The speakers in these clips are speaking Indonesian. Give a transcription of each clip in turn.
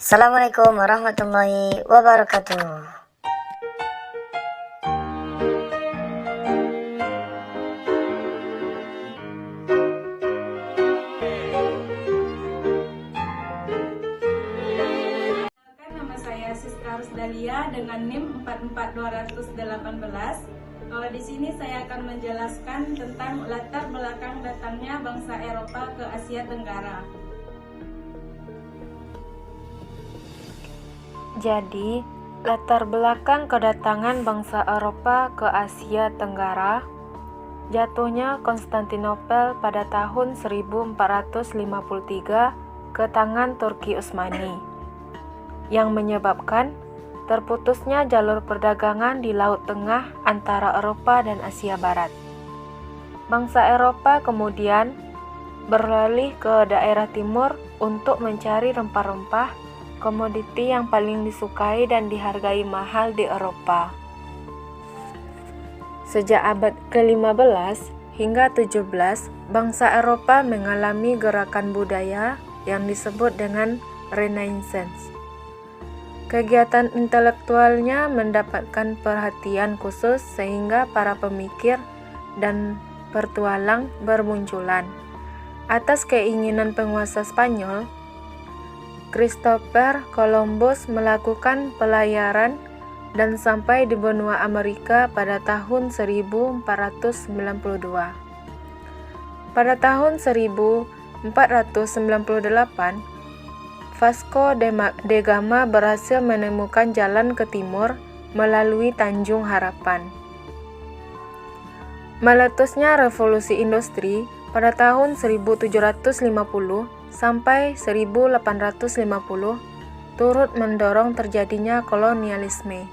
Assalamualaikum warahmatullahi wabarakatuh. Nama saya Siska Rusdalia dengan NIM 44218. Kalau di sini saya akan menjelaskan tentang latar belakang datangnya bangsa Eropa ke Asia Tenggara. Jadi, latar belakang kedatangan bangsa Eropa ke Asia Tenggara, jatuhnya Konstantinopel pada tahun 1453 ke tangan Turki Utsmani, yang menyebabkan terputusnya jalur perdagangan di Laut Tengah antara Eropa dan Asia Barat. Bangsa Eropa kemudian beralih ke daerah timur untuk mencari rempah-rempah, komoditi yang paling disukai dan dihargai mahal di Eropa. Sejak abad ke-15 hingga 17, bangsa Eropa mengalami gerakan budaya yang disebut dengan Renaissance. Kegiatan intelektualnya mendapatkan perhatian khusus sehingga para pemikir dan petualang bermunculan. Atas keinginan penguasa Spanyol, Christopher Columbus melakukan pelayaran dan sampai di benua Amerika pada tahun 1492. Pada tahun 1498, Vasco da Gama berhasil menemukan jalan ke timur melalui Tanjung Harapan. Meletusnya revolusi industri pada tahun 1750 sampai 1850 turut mendorong terjadinya kolonialisme.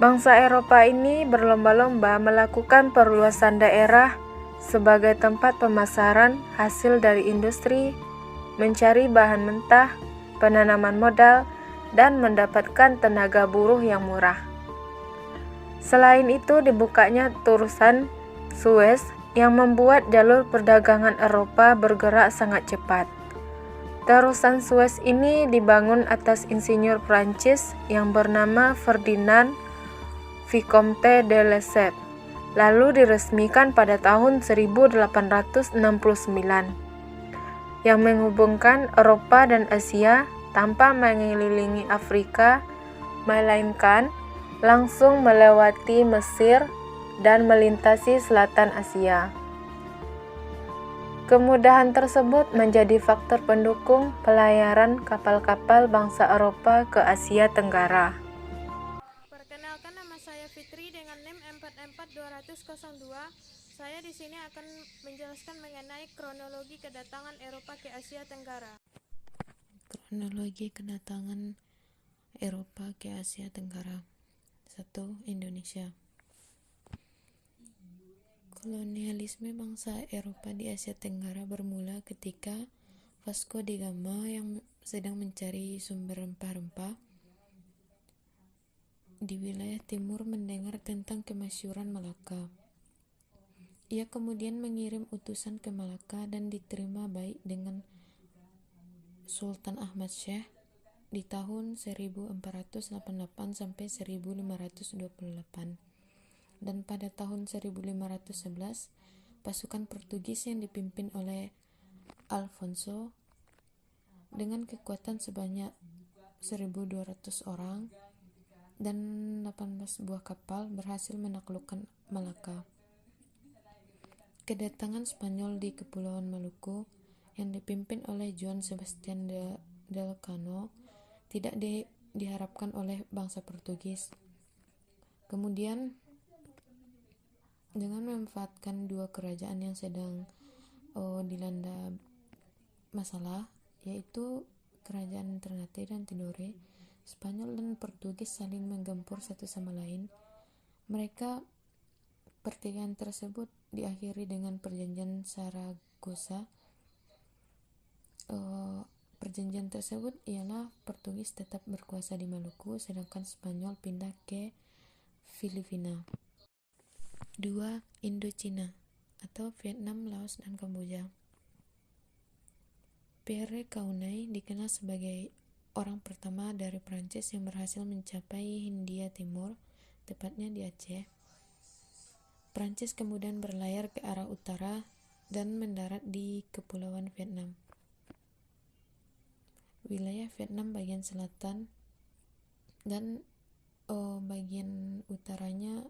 Bangsa Eropa ini berlomba-lomba melakukan perluasan daerah sebagai tempat pemasaran hasil dari industri, mencari bahan mentah, penanaman modal, dan mendapatkan tenaga buruh yang murah. Selain itu, dibukanya terusan Suez yang membuat jalur perdagangan Eropa bergerak sangat cepat. Terusan Suez ini dibangun atas insinyur Prancis yang bernama Ferdinand Vicomte de Lesseps, lalu diresmikan pada tahun 1869, yang menghubungkan Eropa dan Asia tanpa mengelilingi Afrika, melainkan langsung melewati Mesir dan melintasi selatan Asia. Kemudahan tersebut menjadi faktor pendukung pelayaran kapal-kapal bangsa Eropa ke Asia Tenggara. Perkenalkan, nama saya Fitri dengan NIM 44202. Saya di sini akan menjelaskan mengenai kronologi kedatangan Eropa ke Asia Tenggara. Kronologi kedatangan Eropa ke Asia Tenggara. 1. Indonesia. Kolonialisme bangsa Eropa di Asia Tenggara bermula ketika Vasco da Gama yang sedang mencari sumber rempah-rempah di wilayah timur mendengar tentang kemasyhuran Malaka. Ia kemudian mengirim utusan ke Malaka dan diterima baik dengan Sultan Ahmad Syekh di tahun 1488 sampai 1528. Dan pada tahun 1511, pasukan Portugis yang dipimpin oleh Alfonso dengan kekuatan sebanyak 1.200 orang dan 18 buah kapal berhasil menaklukkan Malaka. Kedatangan Spanyol di Kepulauan Maluku yang dipimpin oleh Juan Sebastian de Elcano tidak diharapkan oleh bangsa Portugis. Kemudian, dengan memanfaatkan dua kerajaan yang sedang dilanda masalah, yaitu kerajaan Ternate dan Tidore, Spanyol dan Portugis saling menggempur satu sama lain. Pertikaian tersebut diakhiri dengan Perjanjian Saragossa. Perjanjian tersebut ialah Portugis tetap berkuasa di Maluku, sedangkan Spanyol pindah ke Filipina. 2. Indochina atau Vietnam, Laos, dan Kamboja. Pierre Kaunay dikenal sebagai orang pertama dari Prancis yang berhasil mencapai Hindia Timur, tepatnya di Aceh. Prancis kemudian berlayar ke arah utara dan mendarat di Kepulauan Vietnam. Wilayah Vietnam bagian selatan dan bagian utaranya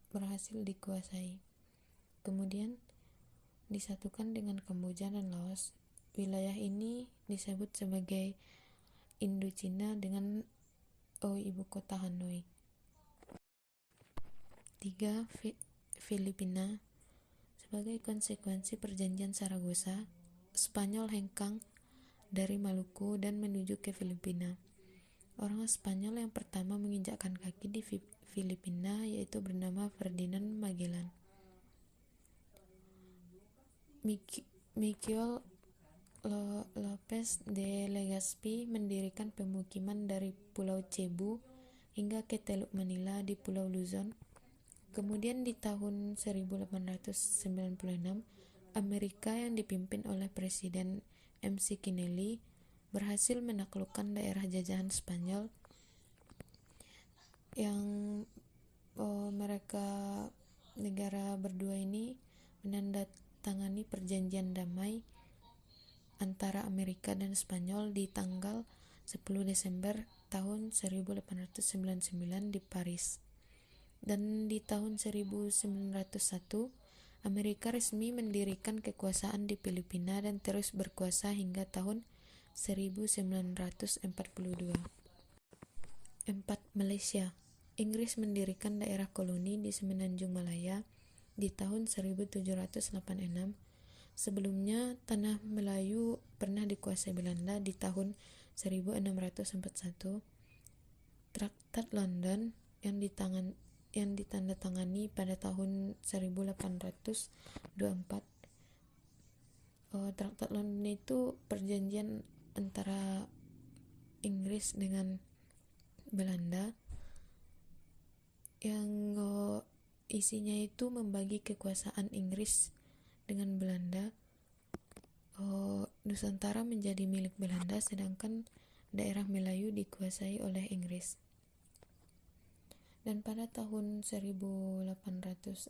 berhasil dikuasai. Kemudian disatukan dengan Kamboja dan Laos. Wilayah ini disebut sebagai Indochina dengan ibu kota Hanoi. 3. Filipina. Sebagai konsekuensi perjanjian Saragossa, Spanyol hengkang dari Maluku dan menuju ke Filipina. Orang Spanyol yang pertama menginjakkan kaki di Filipina yaitu bernama Ferdinand Magellan. Miguel López de Legazpi mendirikan pemukiman dari Pulau Cebu hingga ke Teluk Manila di Pulau Luzon. Kemudian di tahun 1896, Amerika yang dipimpin oleh Presiden McKinley berhasil menaklukkan daerah jajahan Spanyol yang negara berdua ini menandatangani perjanjian damai antara Amerika dan Spanyol di tanggal 10 Desember tahun 1899 di Paris. Dan di tahun 1901, Amerika resmi mendirikan kekuasaan di Filipina dan terus berkuasa hingga tahun 1942. 4. Malaysia. Inggris mendirikan daerah koloni di Semenanjung Malaya di tahun 1786. Sebelumnya, tanah Melayu pernah dikuasai Belanda di tahun 1641. Traktat London yang ditandatangani pada tahun 1824. Traktat London itu perjanjian antara Inggris dengan Belanda yang isinya itu membagi kekuasaan Inggris dengan Belanda. Nusantara menjadi milik Belanda sedangkan daerah Melayu dikuasai oleh Inggris. Dan pada tahun 1867,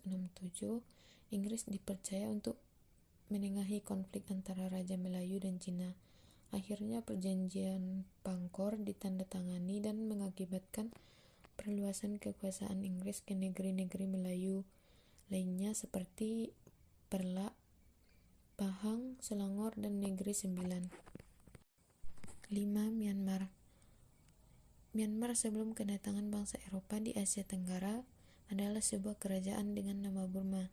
Inggris dipercaya untuk menengahi konflik antara Raja Melayu dan Cina. Akhirnya perjanjian Pangkor ditandatangani dan mengakibatkan perluasan kekuasaan Inggris ke negeri-negeri Melayu lainnya seperti Perlak, Pahang, Selangor, dan Negeri Sembilan. 5. Myanmar. Myanmar sebelum kedatangan bangsa Eropa di Asia Tenggara adalah sebuah kerajaan dengan nama Burma.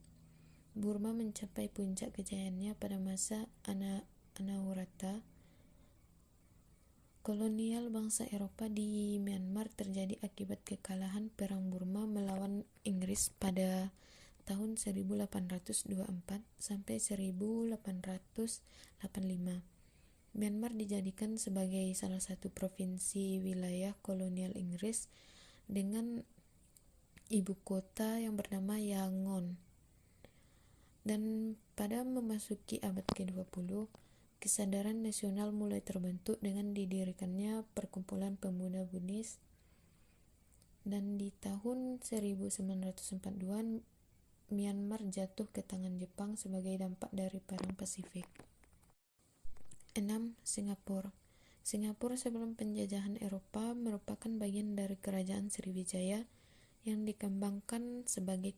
Burma mencapai puncak kejayaannya pada masa Anahurata. Kolonial bangsa Eropa di Myanmar terjadi akibat kekalahan Perang Burma melawan Inggris pada tahun 1824 sampai 1885. Myanmar dijadikan sebagai salah satu provinsi wilayah kolonial Inggris dengan ibu kota yang bernama Yangon. Dan pada memasuki abad ke-20, kesadaran nasional mulai terbentuk dengan didirikannya perkumpulan pemuda Buddhis. Dan di tahun 1942, Myanmar jatuh ke tangan Jepang sebagai dampak dari Perang Pasifik. 6. Singapura. Singapura sebelum penjajahan Eropa merupakan bagian dari Kerajaan Sriwijaya yang dikembangkan sebagai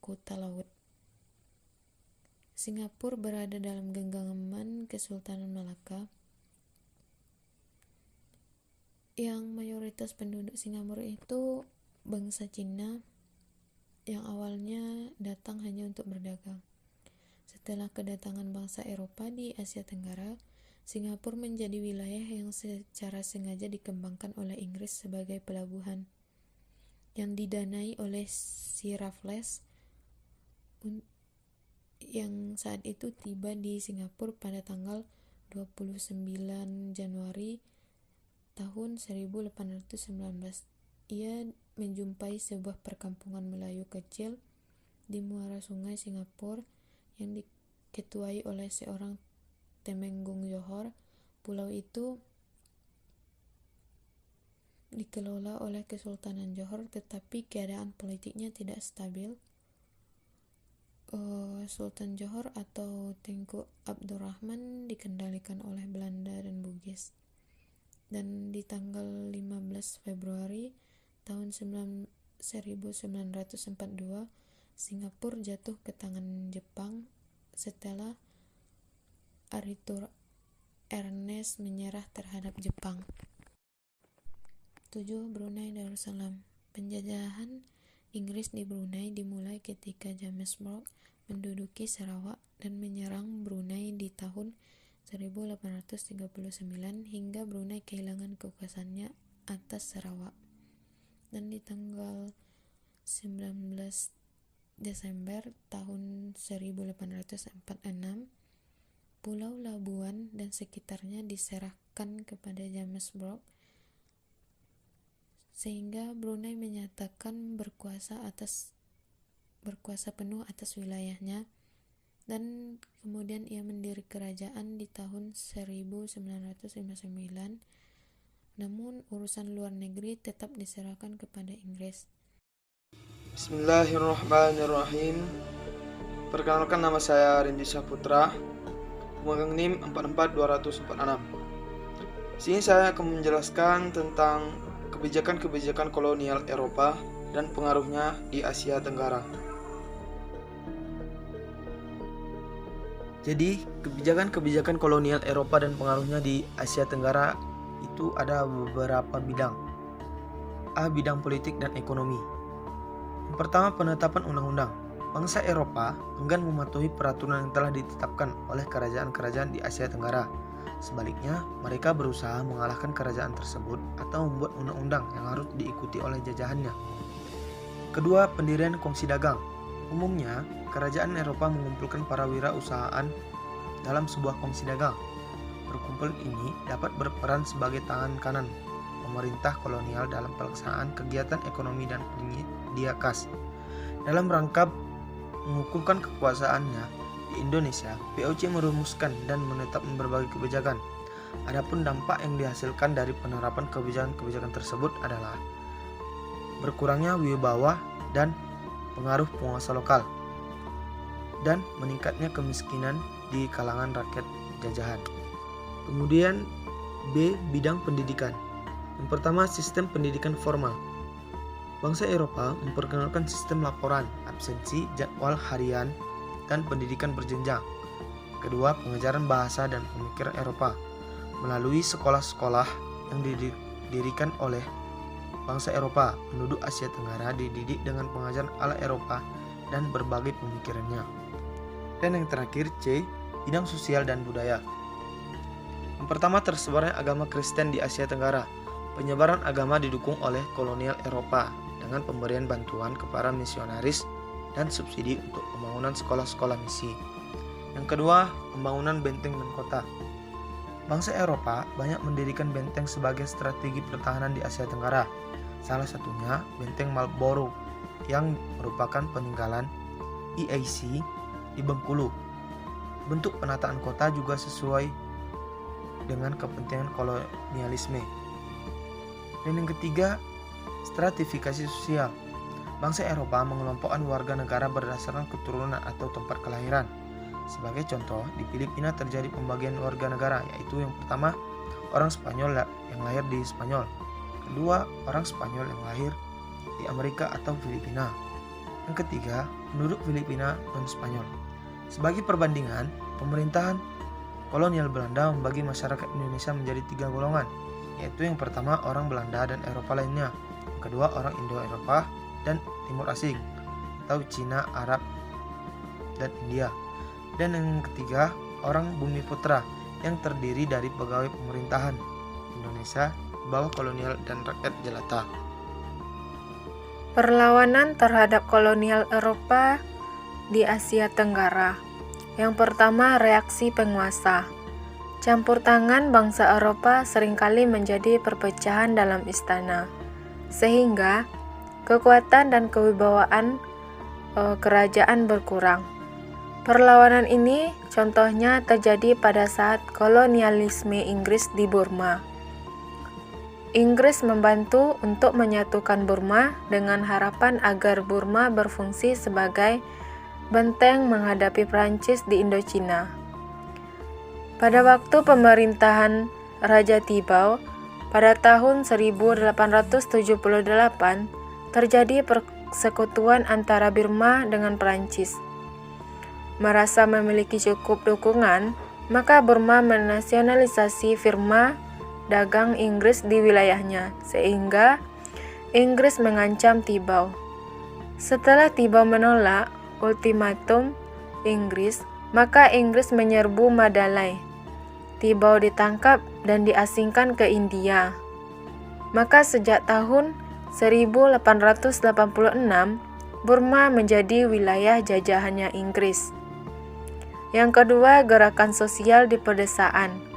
kota laut. Singapura berada dalam genggaman Kesultanan Malaka, yang mayoritas penduduk Singapura itu bangsa Cina yang awalnya datang hanya untuk berdagang. Setelah kedatangan bangsa Eropa di Asia Tenggara, Singapura menjadi wilayah yang secara sengaja dikembangkan oleh Inggris sebagai pelabuhan, yang didanai oleh Sir Raffles, yang saat itu tiba di Singapura pada tanggal 29 Januari tahun 1819. Ia menjumpai sebuah perkampungan Melayu kecil di muara sungai Singapura yang diketuai oleh seorang Temenggung Johor. Pulau itu dikelola oleh Kesultanan Johor, tetapi keadaan politiknya tidak stabil. Sultan Johor atau Tengku Abdurrahman dikendalikan oleh Belanda dan Bugis. Dan di tanggal 15 Februari tahun 1942, Singapura jatuh ke tangan Jepang setelah Arthur Ernest menyerah terhadap Jepang. 7. Brunei Darussalam. Penjajahan Inggris di Brunei dimulai ketika James Brooke menduduki Sarawak dan menyerang Brunei di tahun 1839 hingga Brunei kehilangan kekuasaannya atas Sarawak. Dan di tanggal 19 Desember tahun 1846, Pulau Labuan dan sekitarnya diserahkan kepada James Brooke, sehingga Brunei menyatakan berkuasa penuh atas wilayahnya, dan kemudian ia mendirikan kerajaan di tahun 1959. Namun urusan luar negeri tetap diserahkan kepada Inggris. Bismillahirrahmanirrahim. Perkenalkan, nama saya Rindi Saputra, pemegang NIM 44246. Sini saya akan menjelaskan tentang kebijakan-kebijakan kolonial Eropa dan pengaruhnya di Asia Tenggara. Jadi, kebijakan-kebijakan kolonial Eropa dan pengaruhnya di Asia Tenggara itu ada beberapa bidang. A. Bidang politik dan ekonomi. Yang pertama, penetapan undang-undang. Bangsa Eropa enggan mematuhi peraturan yang telah ditetapkan oleh kerajaan-kerajaan di Asia Tenggara. Sebaliknya, mereka berusaha mengalahkan kerajaan tersebut atau membuat undang-undang yang harus diikuti oleh jajahannya. Kedua, pendirian kongsi dagang. Umumnya, kerajaan Eropa mengumpulkan para wirausahaan dalam sebuah kongsi dagang. Perkumpulan ini dapat berperan sebagai tangan kanan pemerintah kolonial dalam pelaksanaan kegiatan ekonomi dan penyedia kas. Dalam rangka mengukuhkan kekuasaannya di Indonesia, VOC merumuskan dan menetapkan berbagai kebijakan. Adapun dampak yang dihasilkan dari penerapan kebijakan-kebijakan tersebut adalah berkurangnya wibawa dan pengaruh penguasa lokal, dan meningkatnya kemiskinan di kalangan rakyat jajahan. Kemudian B. Bidang pendidikan. Yang pertama, sistem pendidikan formal. Bangsa Eropa memperkenalkan sistem laporan, absensi, jadwal harian, dan pendidikan berjenjang. Kedua, pengajaran bahasa dan pemikiran Eropa melalui sekolah-sekolah yang didirikan oleh bangsa Eropa. Penduduk Asia Tenggara dididik dengan pengajaran ala Eropa dan berbagai pemikirannya. Dan yang terakhir, C. Bidang sosial dan budaya. Yang pertama, tersebarnya agama Kristen di Asia Tenggara. Penyebaran agama didukung oleh kolonial Eropa dengan pemberian bantuan kepada misionaris dan subsidi untuk pembangunan sekolah-sekolah misi. Yang kedua, pembangunan benteng dan kota. Bangsa Eropa banyak mendirikan benteng sebagai strategi pertahanan di Asia Tenggara. Salah satunya benteng Marlborough yang merupakan peninggalan EAC di Bengkulu. Bentuk penataan kota juga sesuai dengan kepentingan kolonialisme. Dan yang ketiga, stratifikasi sosial. Bangsa Eropa mengelompokkan warga negara berdasarkan keturunan atau tempat kelahiran. Sebagai contoh, di Filipina terjadi pembagian warga negara, yaitu yang pertama, orang Spanyol yang lahir di Spanyol. Kedua, orang Spanyol yang lahir di Amerika atau Filipina. Yang ketiga, penduduk Filipina non-Spanyol. Sebagai perbandingan, pemerintahan kolonial Belanda membagi masyarakat Indonesia menjadi 3 golongan, yaitu yang pertama orang Belanda dan Eropa lainnya, yang kedua orang Indo-Eropa dan Timur Asing atau Cina, Arab, dan India, dan yang ketiga orang Bumi Putra yang terdiri dari pegawai pemerintahan Indonesia di bawah kolonial dan rakyat jelata. Perlawanan terhadap kolonial Eropa di Asia Tenggara. Yang pertama, reaksi penguasa. Campur tangan bangsa Eropa seringkali menjadi perpecahan dalam istana, sehingga kekuatan dan kewibawaan kerajaan berkurang. Perlawanan ini contohnya terjadi pada saat kolonialisme Inggris di Burma. Inggris membantu untuk menyatukan Burma dengan harapan agar Burma berfungsi sebagai benteng menghadapi Prancis di Indochina. Pada waktu pemerintahan Raja Tibau pada tahun 1878 terjadi persekutuan antara Burma dengan Prancis. Merasa memiliki cukup dukungan, maka Burma menasionalisasi firma dagang Inggris di wilayahnya, sehingga Inggris mengancam Tibau. Setelah Tibau menolak ultimatum Inggris, maka Inggris menyerbu Madalai. Tibau ditangkap dan diasingkan ke India. Maka sejak tahun 1886, Burma menjadi wilayah jajahannya Inggris. Yang kedua, gerakan sosial di pedesaan.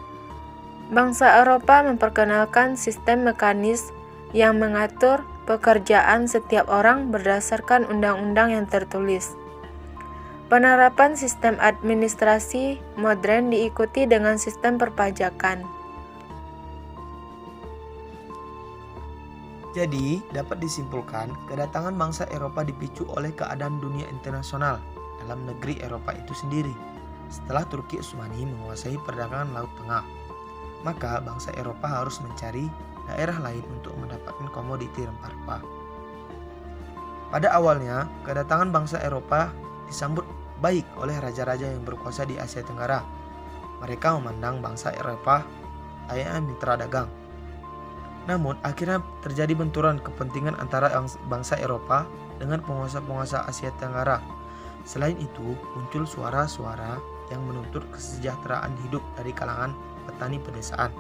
Bangsa Eropa memperkenalkan sistem mekanis yang mengatur pekerjaan setiap orang berdasarkan undang-undang yang tertulis. Penerapan sistem administrasi modern diikuti dengan sistem perpajakan. Jadi, dapat disimpulkan kedatangan bangsa Eropa dipicu oleh keadaan dunia internasional dalam negeri Eropa itu sendiri. Setelah Turki Utsmani menguasai perdagangan Laut Tengah, maka bangsa Eropa harus mencari daerah lain untuk mendapatkan komoditi rempah-rempah. Pada awalnya, kedatangan bangsa Eropa disambut baik oleh raja-raja yang berkuasa di Asia Tenggara. Mereka memandang bangsa Eropa layaknya mitra dagang. Namun, akhirnya terjadi benturan kepentingan antara bangsa Eropa dengan penguasa-penguasa Asia Tenggara. Selain itu, muncul suara-suara yang menuntut kesejahteraan hidup dari kalangan petani pedesaan.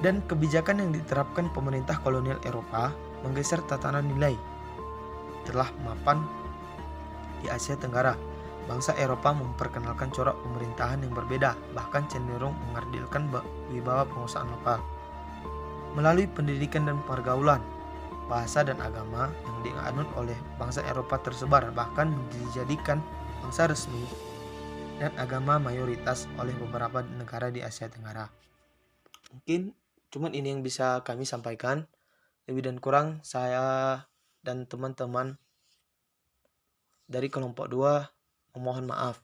Dan kebijakan yang diterapkan pemerintah kolonial Eropa menggeser tatanan nilai. Telah mapan di Asia Tenggara, bangsa Eropa memperkenalkan corak pemerintahan yang berbeda, bahkan cenderung mengerdilkan wibawa penguasaan lokal. Melalui pendidikan dan pergaulan, bahasa dan agama yang dianut oleh bangsa Eropa tersebar, bahkan dijadikan bangsa resmi dan agama mayoritas oleh beberapa negara di Asia Tenggara. Mungkin cuman ini yang bisa kami sampaikan. Lebih dan kurang saya dan teman-teman dari kelompok 2 memohon maaf.